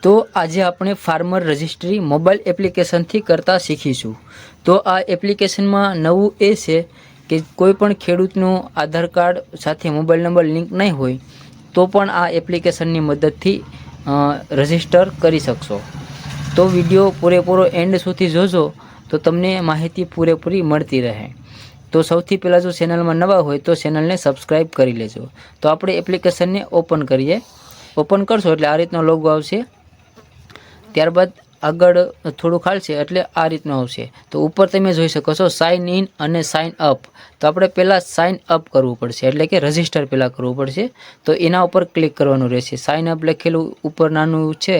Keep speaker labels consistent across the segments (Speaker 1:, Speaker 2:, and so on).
Speaker 1: તો આજે આપણે ફાર્મર રજિસ્ટ્રી મોબાઈલ એપ્લિકેશનથી કરતા શીખીશું। તો આ એપ્લિકેશનમાં નવું એ છે કે કોઈ પણ ખેડૂતનું આધાર કાર્ડ સાથે મોબાઈલ નંબર લિંક નહીં હોય તો પણ આ એપ્લિકેશનની મદદથી રજિસ્ટર કરી શકશો। તો વિડીયો પૂરેપૂરો એન્ડ સુધી જોજો તો તમને માહિતી પૂરેપૂરી મળતી રહે। તો સૌથી પહેલાં જો ચેનલમાં નવા હોય તો ચેનલને સબસ્ક્રાઈબ કરી લેજો। તો આપણે એપ્લિકેશનને ઓપન કરીએ। ઓપન કરશો એટલે આ રીતનો લોગો આવશે। ત્યારબાદ આગળ થોડું ખાલશે એટલે આ રીતનું આવશે। તો ઉપર તમે જોઈ શકો છો સાઇન ઇન અને સાઇન અપ। તો આપણે પહેલાં સાઇન અપ કરવું પડશે એટલે કે રજિસ્ટર પહેલાં કરવું પડશે। તો એના ઉપર ક્લિક કરવાનું રહેશે। સાઇન અપ લખેલું ઉપર નાનું છે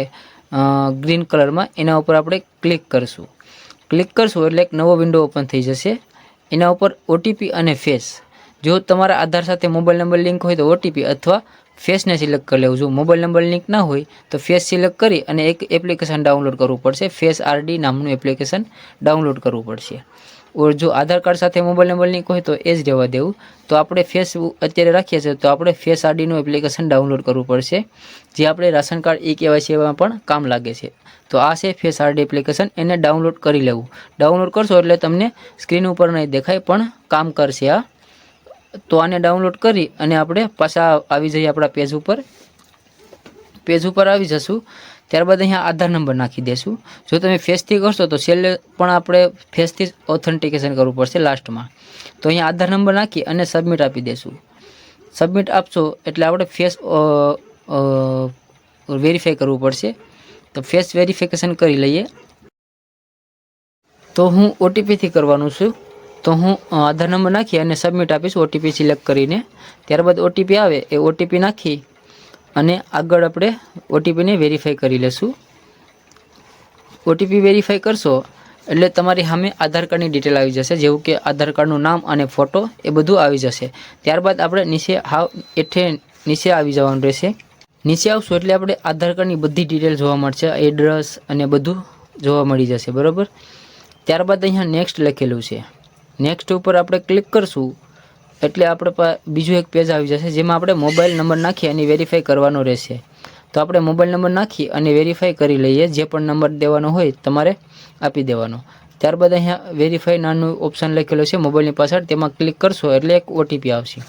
Speaker 1: ગ્રીન કલરમાં, એના ઉપર આપણે ક્લિક કરશું। ક્લિક કરશું એટલે એક નવો વિન્ડો ઓપન થઈ જશે। એના ઉપર ઓટીપી અને ફેસ, જો તમારા આધાર સાથે મોબાઈલ નંબર લિંક હોય તો ઓટીપી અથવા ફેસને સિલેક્ટ કરી લેવું। જો મોબાઈલ નંબર લિંક ના હોય તો ફેસ સિલેક્ટ કરી અને એક એપ્લિકેશન ડાઉનલોડ કરવું પડશે। ફેસ આરડી નામનું એપ્લિકેશન ડાઉનલોડ કરવું પડશે। ઓર જો આધાર કાર્ડ સાથે મોબાઈલ નંબર લિંક હોય તો એ જ રહેવા દેવું। તો આપણે ફેસ અત્યારે રાખીએ છીએ તો આપણે ફેસ આરડીનું એપ્લિકેશન ડાઉનલોડ કરવું પડશે, જે આપણે રાશન કાર્ડ ઈ-કેવાયસી એમાં પણ કામ લાગે છે। તો આ છે ફેસ આરડી એપ્લિકેશન, એને ડાઉનલોડ કરી લેવું। ડાઉનલોડ કરશો એટલે તમને સ્ક્રીન ઉપર નહીં દેખાય પણ કામ કરશે આ। તો આને ડાઉનલોડ કરી અને આપણે પાછા આવી જઈએ આપણા પેજ ઉપર। પેજ ઉપર આવી જશું, ત્યારબાદ અહીંયા આધાર નંબર નાખી દેશું। જો તમે ફેસથી કરશો તો છેલ્લે પણ આપણે ફેસથી જ ઓથેન્ટિકેશન કરવું પડશે લાસ્ટમાં। તો અહીંયા આધાર નંબર નાખી અને સબમિટ આપી દેશું। સબમિટ આપશો એટલે આપણે ફેસ વેરીફાઈ કરવું પડશે। તો ફેસ વેરિફિકેશન કરી લઈએ। તો હું ઓટીપીથી કરવાનું છું, તો હું આધાર નંબર નાખી અને સબમિટ આપીશ ઓટીપી સિલેક્ટ કરીને। ત્યારબાદ ઓટીપી આવે એ ઓટીપી નાખી અને આગળ આપણે ઓટીપીને વેરીફાઈ કરી લેશું। ઓટીપી વેરીફાઈ કરશો એટલે તમારી સામે આધાર કાર્ડની ડિટેલ આવી જશે, જેવું કે આધાર કાર્ડનું નામ અને ફોટો એ બધું આવી જશે। ત્યારબાદ આપણે નીચે આવી જવાનું રહેશે। નીચે આવશું એટલે આપણે આધાર કાર્ડની બધી ડિટેલ જોવા મળશે, એડ્રેસ અને બધું જોવા મળી જશે, બરાબર। ત્યારબાદ અહીંયા નેક્સ્ટ લખેલું છે, નેક્સ્ટ ઉપર આપણે ક્લિક કરશું એટલે આપણે બીજું એક પેજ આવી જશે, જેમાં આપણે મોબાઈલ નંબર નાખી અને વેરીફાઈ કરવાનો રહેશે। તો આપણે મોબાઈલ નંબર નાખી અને વેરીફાઈ કરી લઈએ। જે પણ નંબર દેવાનો હોય તમારે આપી દેવાનો। ત્યારબાદ અહીંયા વેરીફાઈ નાનું ઓપ્શન લખેલું છે મોબાઈલની પાછળ, તેમાં ક્લિક કરશો એટલે એક ઓટીપી આવશે।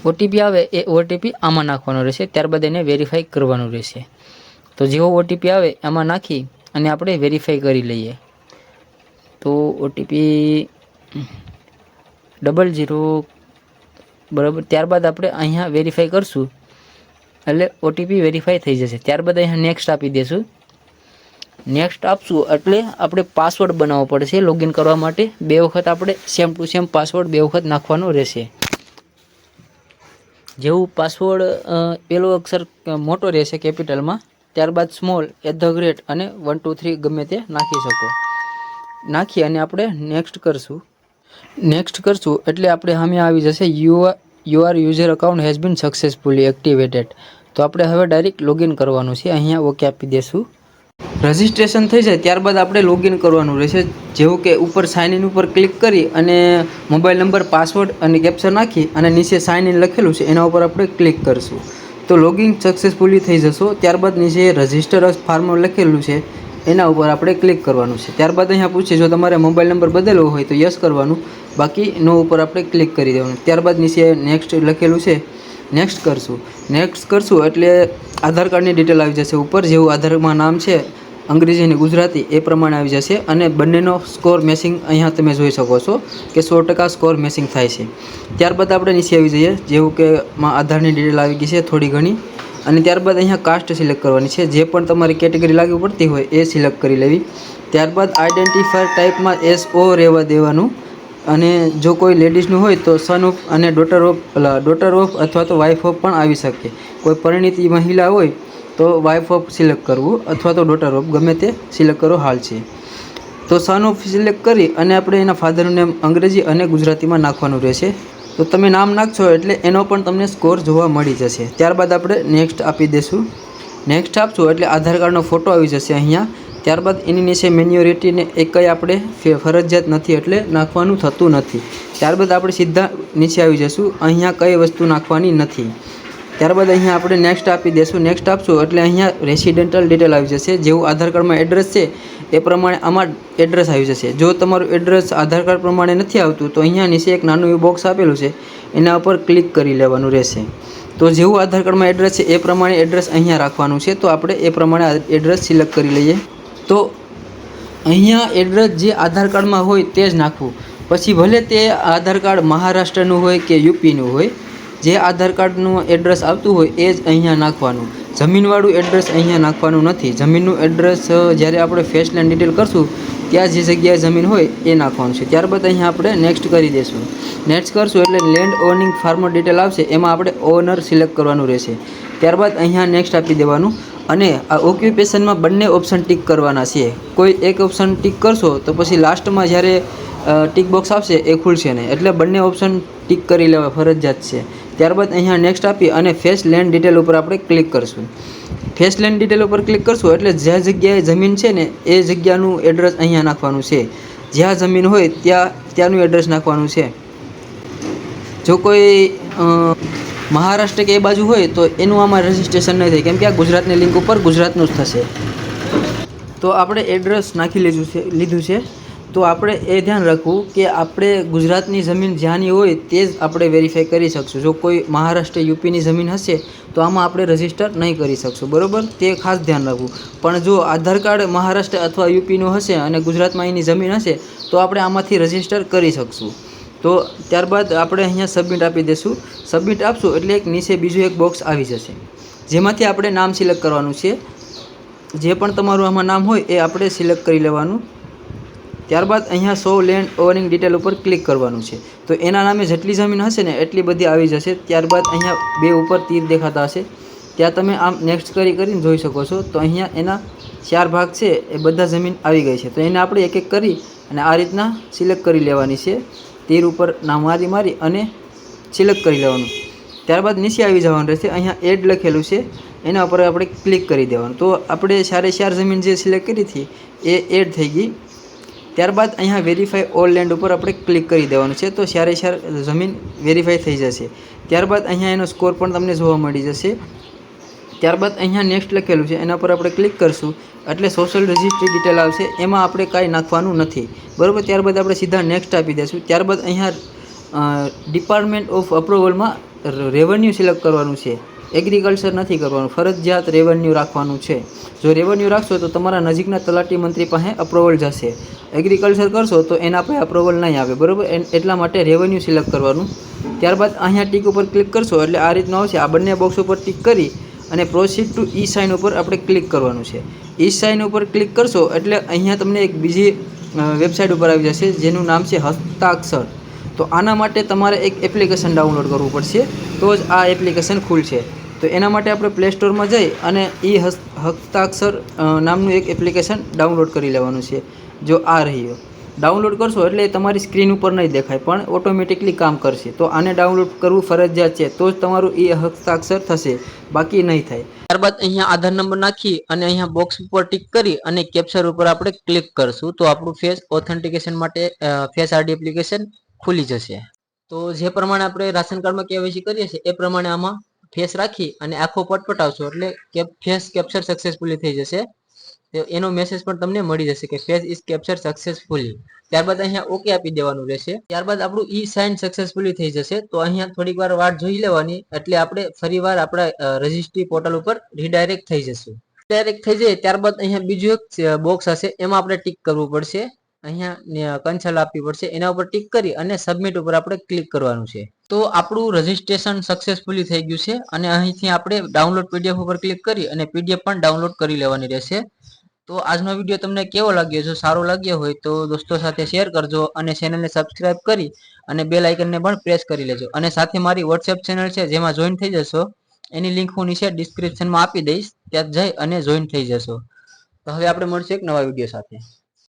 Speaker 1: ઓટીપી આવે એ ઓટીપી આમાં નાખવાનો રહેશે, ત્યારબાદ એને વેરીફાઈ કરવાનું રહેશે। તો જેવો ઓટીપી આવે એમાં નાખી અને આપણે વેરીફાઈ કરી લઈએ। તો ઓટીપી 00, બરાબર। ત્યારબાદ આપણે અહીંયા વેરીફાઈ કરશું એટલે ઓટીપી વેરીફાઈ થઈ જશે। ત્યારબાદ અહીંયા નેક્સ્ટ આપી દઈશું। નેક્સ્ટ આપશું એટલે આપણે પાસવર્ડ બનાવવો પડશે લોગિન કરવા માટે। 2 વખત આપણે સેમ ટુ સેમ પાસવર્ડ 2 વખત નાખવાનો રહેશે। જેવું પાસવર્ડ પહેલો અક્ષર મોટો રહેશે કેપિટલમાં, ત્યારબાદ સ્મોલ @ અને 1 2 3 ગમે તે નાખી શકો। નાખી અને આપણે નેક્સ્ટ કરશું। નેક્સ્ટ કરશું એટલે આપણે સામે આવી જશે your user account has been successfully activated. તો આપણે હવે ડાયરેક્ટ લોગિન કરવાનું છે। અહીંયા ઓકે આપી દેશું। રજિસ્ટ્રેશન થઈ જાય ત્યારબાદ આપણે લોગિન કરવાનું રહેશે, જેવું કે ઉપર સાઇન ઇન ઉપર ક્લિક કરી અને મોબાઈલ નંબર, પાસવર્ડ અને કેપ્ચર નાખી અને નીચે સાઇન ઇન લખેલું છે એના ઉપર આપણે ક્લિક કરશું તો લોગિન સક્સેસફુલી થઈ જશો। ત્યારબાદ નીચે રજિસ્ટર અસ ફાર્મર લખેલું છે એના ઉપર આપણે ક્લિક કરવાનું છે। ત્યારબાદ અહીંયા પૂછે જો તમારે મોબાઈલ નંબર બદલવો હોય તો યસ કરવાનું, બાકી નો ઉપર આપણે ક્લિક કરી દેવાનું। ત્યારબાદ નીચે નેક્સ્ટ લખેલું છે, નેક્સ્ટ કરશું। નેક્સ્ટ કરશું એટલે આધાર કાર્ડની ડિટેલ આવી જશે ઉપર, જેવું આધારમાં નામ છે અંગ્રેજી અને ગુજરાતી એ પ્રમાણે આવી જશે અને બંનેનો સ્કોર મેચિંગ અહીંયા તમે જોઈ શકો છો કે 100% સ્કોર મેચિંગ થાય છે। ત્યારબાદ આપણે નીચે આવી જઈએ, જેવું કે આધારની ડિટેલ આવી ગઈ છે થોડી ઘણી, અને ત્યારબાદ અહીંયા કાસ્ટ સિલેક્ટ કરવાની છે, જે પણ તમારી કેટેગરી લાગુ પડતી હોય એ સિલેક્ટ કરી લેવી। ત્યારબાદ આઈડેન્ટિફાયર ટાઈપમાં SO રહેવા દેવાનું, અને જો કોઈ લેડીઝનું હોય તો સન ઓફ અને ડોટર ઓફ અથવા તો વાઇફ ઓફ પણ આવી શકે। કોઈ પરિણીત મહિલા હોય તો વાઇફ ઓફ સિલેક્ટ કરવું અથવા તો ડોટર ઓફ ગમે તે સિલેક્ટ કરો હાલ છે। તો સન ઓફ સિલેક્ટ કરી અને આપણે એના ફાધરનું નેમ અંગ્રેજી અને ગુજરાતીમાં નાખવાનું રહેશે। તો તમે નામ નાખશો એટલે એનો પણ તમને સ્કોર જોવા મળી જશે। ત્યારબાદ આપણે નેક્સ્ટ આપી દઈશું। નેક્સ્ટ આપશું એટલે આધાર કાર્ડનો ફોટો આવી જશે અહીંયા। ત્યારબાદ એની નીચે મેન્યુરિટીને એક કંઈ આપણે ફરજિયાત નથી એટલે નાખવાનું થતું નથી। ત્યારબાદ આપણે સીધા નીચે આવી જઈશું, અહીંયા કઈ વસ્તુ નાખવાની નથી। ત્યારબાદ અહીંયા આપણે નેક્સ્ટ આપી દઈશું. નેક્સ્ટ આપશું એટલે અહીંયા રેસિડેન્ટલ ડિટેલ આવી જશે. જેવું આધાર કાર્ડમાં એડ્રેસ છે એ પ્રમાણે આમાં એડ્રેસ આવી જશે. જો તમારું એડ્રેસ આધાર કાર્ડ પ્રમાણે નથી આવતું તો અહીંયા નીચે એક નાનું એવું બોક્સ આપેલું છે, એના ઉપર ક્લિક કરી લેવાનું રહેશે. તો જેવું આધાર કાર્ડમાં એડ્રેસ છે એ પ્રમાણે એડ્રેસ અહીંયા રાખવાનું છે. તો આપણે એ પ્રમાણે એડ્રેસ સિલેક્ટ કરી લઈએ. તો અહીંયા એડ્રેસ જે આધાર કાર્ડમાં હોય તે જ નાખવું. પછી ભલે તે આધાર કાર્ડ મહારાષ્ટ્રનું હોય કે યુપીનું હોય, જે આધાર કાર્ડનું એડ્રેસ આવતું હોય એ જ અહીંયા નાખવાનું. જમીનવાળું એડ્રેસ અહીંયા નાખવાનું નથી. જમીનનું એડ્રેસ જ્યારે આપણે ફેસ લેન્ડ ડિટેલ કરશું ત્યાં જે જગ્યાએ જમીન હોય એ નાખવાનું છે. ત્યારબાદ અહીંયા આપણે નેક્સ્ટ કરી દઈશું. નેક્સ્ટ કરશું એટલે લેન્ડ ઓનિંગ ફાર્મર ડિટેલ આવશે, એમાં આપણે ઓનર સિલેક્ટ કરવાનું રહેશે. ત્યારબાદ અહીંયા નેક્સ્ટ આપી દેવાનું. અને આ ઓક્યુપેશનમાં બંને ઓપ્શન ટિક કરવાના છે. કોઈ એક ઓપ્શન ટિક કરશો તો પછી લાસ્ટમાં જ્યારે ટિક બોક્સ આવશે એ ખુલશે નહીં, એટલે બંને ઓપ્શન ટિક કરી લેવા ફરજિયાત છે. ત્યારબાદ અહીંયા નેક્સ્ટ આપી અને ફેસ લેન્ડ ડિટેલ ઉપર આપણે ક્લિક કરશું. ફેસ લેન્ડ ડિટેલ ઉપર ક્લિક કરશું એટલે જે જગ્યાએ જમીન છે ને એ જગ્યાનું એડ્રેસ અહીંયા નાખવાનું છે. જ્યાં જમીન હોય ત્યાંનું એડ્રેસ નાખવાનું છે. જો કોઈ મહારાષ્ટ્ર કે એ બાજુ હોય તો એનું આમાં રજિસ્ટ્રેશન નહીં થાય, કેમ કે આ ગુજરાતની લિંક ઉપર ગુજરાતનું જ થશે. તો આપણે એડ્રેસ નાખી લીધું છે. તો આપણે એ ધ્યાન રાખવું કે આપણે ગુજરાતની જમીન જ્યાંની હોય તે જ આપણે વેરીફાઈ કરી શકશું. જો કોઈ મહારાષ્ટ્ર યુપીની જમીન હશે તો આમાં આપણે રજિસ્ટર નહીં કરી શકશું, બરાબર? તે ખાસ ધ્યાન રાખવું. પણ જો આધાર કાર્ડ મહારાષ્ટ્ર અથવા યુપીનું હશે અને ગુજરાતમાં એની જમીન હશે તો આપણે આમાંથી રજિસ્ટર કરી શકશું. તો ત્યારબાદ આપણે અહીંયા સબમિટ આપી દઈશું. સબમિટ આપશું એટલે એક નીચે બીજું એક બોક્સ આવી જશે, જેમાંથી આપણે નામ સિલેક્ટ કરવાનું છે. જે પણ તમારું આમાં નામ હોય એ આપણે સિલેક્ટ કરી લેવાનું. ત્યારબાદ અહીંયા શો લેન્ડ ઓવરિંગ ડિટેલ ઉપર ક્લિક કરવાનું છે. તો એના નામે જેટલી જમીન હશે ને એટલી બધી આવી જશે. ત્યારબાદ અહીંયા બે ઉપર તીર દેખાતા હશે, ત્યાં તમે આમ નેક્સ્ટ કરીને જોઈ શકો છો. તો અહીંયા એના 4 ભાગ છે એ બધા જમીન આવી ગઈ છે. તો એને આપણે એક એક કરી અને આ રીતના સિલેક્ટ કરી લેવાની છે. તીર ઉપર નામ મારી અને સિલેક્ટ કરી લેવાનું. ત્યારબાદ નીચે આવી જવાનું રહેશે. અહીંયા એડ લખેલું છે, એના ઉપર આપણે ક્લિક કરી દેવાનું. તો આપણે 4 જમીન જે સિલેક્ટ કરી હતી એ એડ થઈ ગઈ. ત્યારબાદ અહીંયા વેરીફાઈ ઓલ લેન્ડ ઉપર આપણે ક્લિક કરી દેવાનું છે. તો 4 જમીન વેરીફાઈ થઈ જશે. ત્યારબાદ અહીંયા એનો સ્કોર પણ તમને જોવા મળી જશે. ત્યારબાદ અહીંયા નેક્સ્ટ લખેલું છે, એના પર આપણે ક્લિક કરશું એટલે સોશિયલ રજિસ્ટ્રી ડિટેલ આવશે. એમાં આપણે કાંઈ નાખવાનું નથી, બરાબર? ત્યારબાદ આપણે સીધા નેક્સ્ટ આપી દઈશું. ત્યારબાદ અહીંયા ડિપાર્ટમેન્ટ ઓફ અપ્રુવલમાં રેવન્યુ સિલેક્ટ કરવાનું છે. એગ્રીકલ્ચર નથી કરવાનું, ફરજિયાત રેવન્યુ રાખવાનું છે. જો રેવન્યુ રાખશો તો તમારા નજીકના તલાટી મંત્રી પાસે અપ્રુવલ જશે. એગ્રીકલ્ચર કરશો તો એના પાસે અપ્રુવલ નહીં આવે, બરાબર? એટલા માટે રેવન્યુ સિલેક્ટ કરવાનું. ત્યારબાદ અહીંયા ટીક ઉપર ક્લિક કરશો એટલે આ રીતનું આવશે. આ બંને બોક્સ ઉપર ટીક કરી અને પ્રોસીડ ટુ ઈ સાઇન ઉપર આપણે ક્લિક કરવાનું છે. ઈ સાઇન ઉપર ક્લિક કરશો એટલે અહીંયા તમને એક બીજી વેબસાઇટ ઉપર આવી જશે જેનું નામ છે હસ્તાક્ષર. તો આના માટે તમારે એક એપ્લિકેશન ડાઉનલોડ કરવું પડશે, તો જ આ એપ્લિકેશન ખુલશે. તો એના માટે આપણે પ્લે સ્ટોરમાં જઈ અને હસ્તાક્ષર નામનું એક એપ્લિકેશન ડાઉનલોડ કરી લેવાનું છે. જો આ રહ્યો ડાઉનલોડ કરશો એટલે તમારી સ્ક્રીન ઉપર નહીં દેખાય પણ ઓટોમેટિકલી કામ કરશે. તો આને ડાઉનલોડ કરવું ફરજિયાત છે, તો જ તમારું હસ્તાક્ષર થશે, બાકી નહીં થાય. ત્યારબાદ અહીંયા આધાર નંબર નાખી અને અહીંયા બોક્સ ઉપર ટિક કરી અને કેપ્ચર ઉપર આપણે ક્લિક કરશું તો આપણું ફેસ ઓથેન્ટિકેશન માટે ફેસ આઈડી એપ્લિકેશન ખુલી જશે. તો જે પ્રમાણે આપણે રાશન કાર્ડમાં કેવાયસી કરીએ છીએ એ પ્રમાણે આમાં ફેસ રાખી અને આખો પટપટાવશો એટલે ફેસ કેપ્ચર સક્સેસફુલી થઈ જશે. એનો મેસેજ પણ તમને મળી જશે કે ફેસ ઇઝ કેપ્ચર સક્સેસફુલી. ત્યારબાદ અહીંયા ઓકે આપી દેવાનું રહેશે. ત્યારબાદ આપણું ઈ સાઇન સક્સેસફુલી થઈ જશે. તો અહીંયા થોડીક વાર વાટ જોઈ લેવાની એટલે આપણે ફરીવાર આપણા રજિસ્ટ્રી પોર્ટલ ઉપર રીડાયરેક્ટ થઈ જશું. ડાયરેક્ટ થઈ જાય ત્યારબાદ અહીંયા બીજું એક બોક્સ હશે, એમાં આપણે ટિક કરવું પડશે. અહીંયા કંસલ આપવી પડશે, એના ઉપર ટિક કરી અને સબમિટ ઉપર આપણે ક્લિક કરવાનું છે. તો આપણું રજિસ્ટ્રેશન સક્સેસફુલી થઈ ગયું છે. અને અહીંથી આપણે ડાઉનલોડ પીડીએફ ઉપર ક્લિક કરી અને પીડીએફ પણ ડાઉનલોડ કરી લેવાની રહેશે. તો આજનો વિડીયો તમને કેવો લાગ્યો? જો સારો લાગ્યો હોય તો દોસ્તો સાથે શેર કરજો અને ચેનલને સબસ્ક્રાઇબ કરી અને બેલ આઇકનને પણ પ્રેસ કરી લેજો. અને સાથે મારી વોટ્સએપ ચેનલ છે જેમાં જોઈન થઈ જશો, એની લિંક હું નીચે ડિસ્ક્રિપ્શનમાં આપી દઈશ, ત્યાં જઈ અને જોઈન થઈ જશો. તો હવે આપણે મળશું એક નવા વિડીયો સાથે.